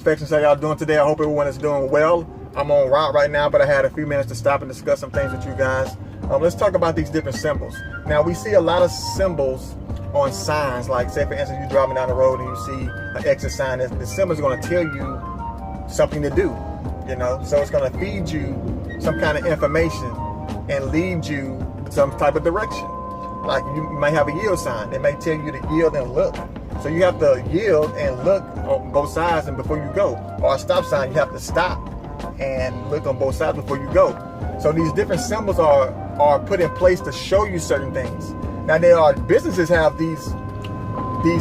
Imperfections. How y'all doing today? I hope everyone is doing well. I'm on route right now, but I had a few minutes to stop and discuss some things with you guys. Let's talk about these different symbols. Now, we see a lot of symbols on signs. Like, say for instance, you're driving down the road and you see an exit sign. The symbol is going to tell you something to do, you know? So it's going to feed you some kind of information and lead you some type of direction. Like, you might have a yield sign. It may tell you to yield and look. So you have to yield and look on both sides and before you go. Or a stop sign, you have to stop and look on both sides before you go. So these different symbols are put in place to show you certain things. Now, there are businesses have these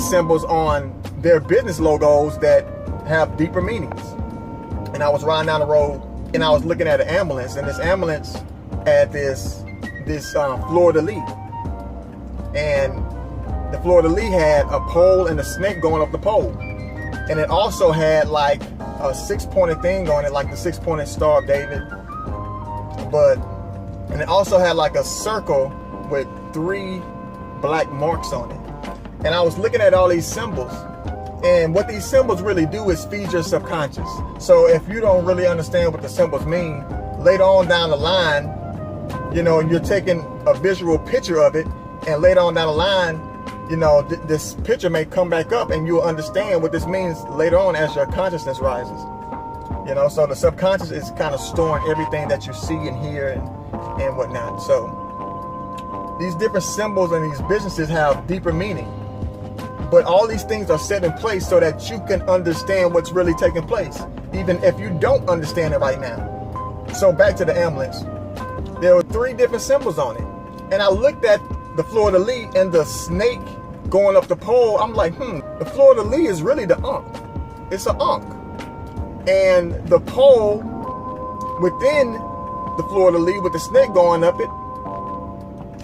symbols on their business logos that have deeper meanings. And I was riding down the road and I was looking at an ambulance, and this ambulance had this fleur-de-lis. And the fleur-de-lis had a pole and a snake going up the pole. And it also had like a six-pointed thing on it, like the six-pointed Star of David. And it also had like a circle with 3 black marks on it. And I was looking at all these symbols, and what these symbols really do is feed your subconscious. So if you don't really understand what the symbols mean, later on down the line, you know, you're taking a visual picture of it, and later on down the line, you know, this picture may come back up and you'll understand what this means later on as your consciousness rises. You know, so the subconscious is kind of storing everything that you see and hear and whatnot. So these different symbols and these businesses have deeper meaning. But all these things are set in place so that you can understand what's really taking place, even if you don't understand it right now. So back to the ambulance. There were 3 different symbols on it. And I looked at the fleur-de-lis and the snake going up the pole. I'm like, the fleur-de-lis is really the Ankh. It's an Ankh. And the pole within the fleur-de-lis with the snake going up it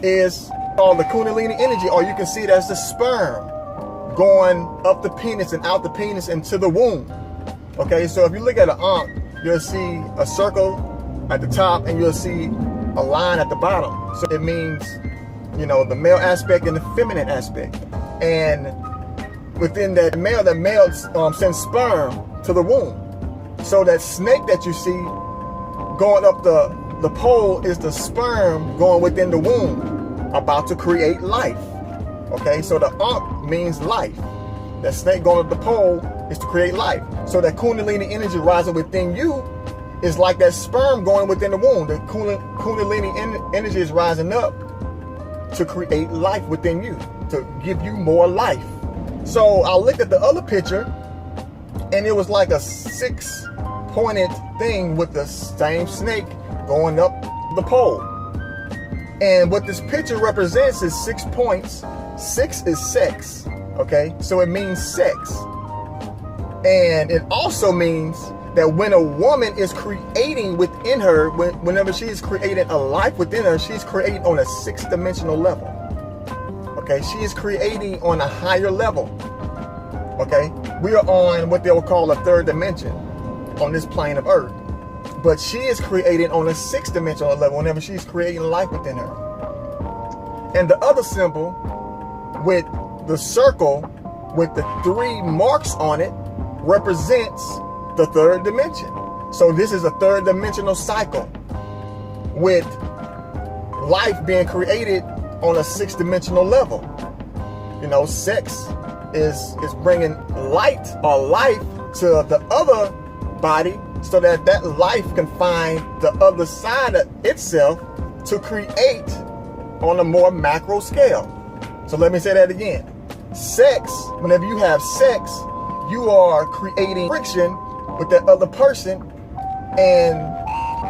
is called the Kundalini energy, or you can see it as the sperm going up the penis and out the penis into the womb. Okay, so if you look at an Ankh, you'll see a circle at the top and you'll see a line at the bottom. So it means, you know, the male aspect and the feminine aspect. And within that male, sends sperm to the womb. So that snake that you see going up the pole is the sperm going within the womb, about to create life. Okay, so the Ankh means life. That snake going up the pole is to create life. So that Kundalini energy rising within you is like that sperm going within the womb. The Kundalini energy is rising up to create life within you, to give you more life. So I looked at the other picture, and it was like a 6-pointed thing with the same snake going up the pole. And what this picture represents is 6 points. 6 is sex, okay? So it means sex. And it also means that when a woman is creating within her, whenever she is creating a life within her, she's creating on a 6th-dimensional level. Okay, she is creating on a higher level. Okay, we are on what they will call a 3rd dimension on this plane of Earth. But she is creating on a 6th-dimensional level whenever she's creating life within her. And the other symbol with the circle with the 3 marks on it represents the 3rd dimension. So this is a 3rd dimensional cycle with life being created on a 6th dimensional level. You know, sex is bringing light or life to the other body so that that life can find the other side of itself to create on a more macro scale. So let me say that again. Sex, whenever you have sex, you are creating friction with that other person, and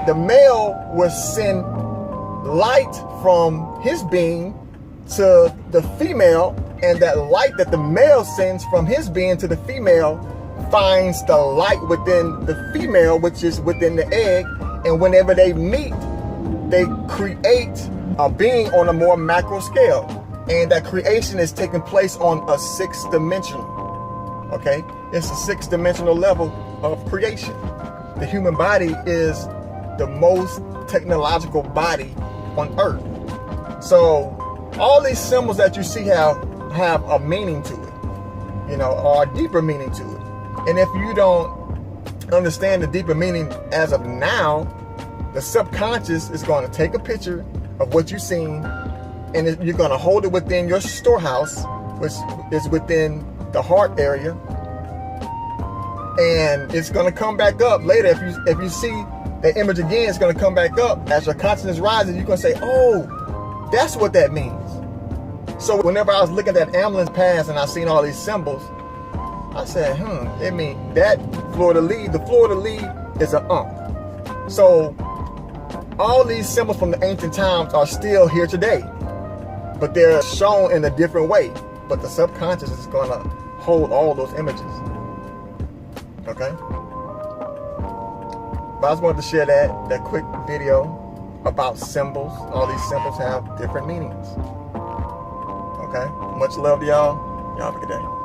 the male will send light from his being to the female, and that light that the male sends from his being to the female finds the light within the female, which is within the egg, and whenever they meet, they create a being on a more macro scale, and that creation is taking place on a 6th dimensional. Okay, it's a 6th dimensional level of creation. The human body is the most technological body on Earth. So all these symbols that you see have a meaning to it, you know, or a deeper meaning to it. And if you don't understand the deeper meaning as of now, the subconscious is going to take a picture of what you've seen, and you're going to hold it within your storehouse, which is within the heart area, and it's going to come back up later. If you see the image again, it's going to come back up. As your consciousness rises, you're going to say, oh, that's what that means. So whenever I was looking at that ambulance pass and I seen all these symbols, I said, it means that fleur-de-lis, the fleur-de-lis is an So all these symbols from the ancient times are still here today, but they're shown in a different way. But the subconscious is going to hold all those images. Okay? But I just wanted to share that quick video about symbols. All these symbols have different meanings. Okay? Much love to y'all. Y'all have a good day.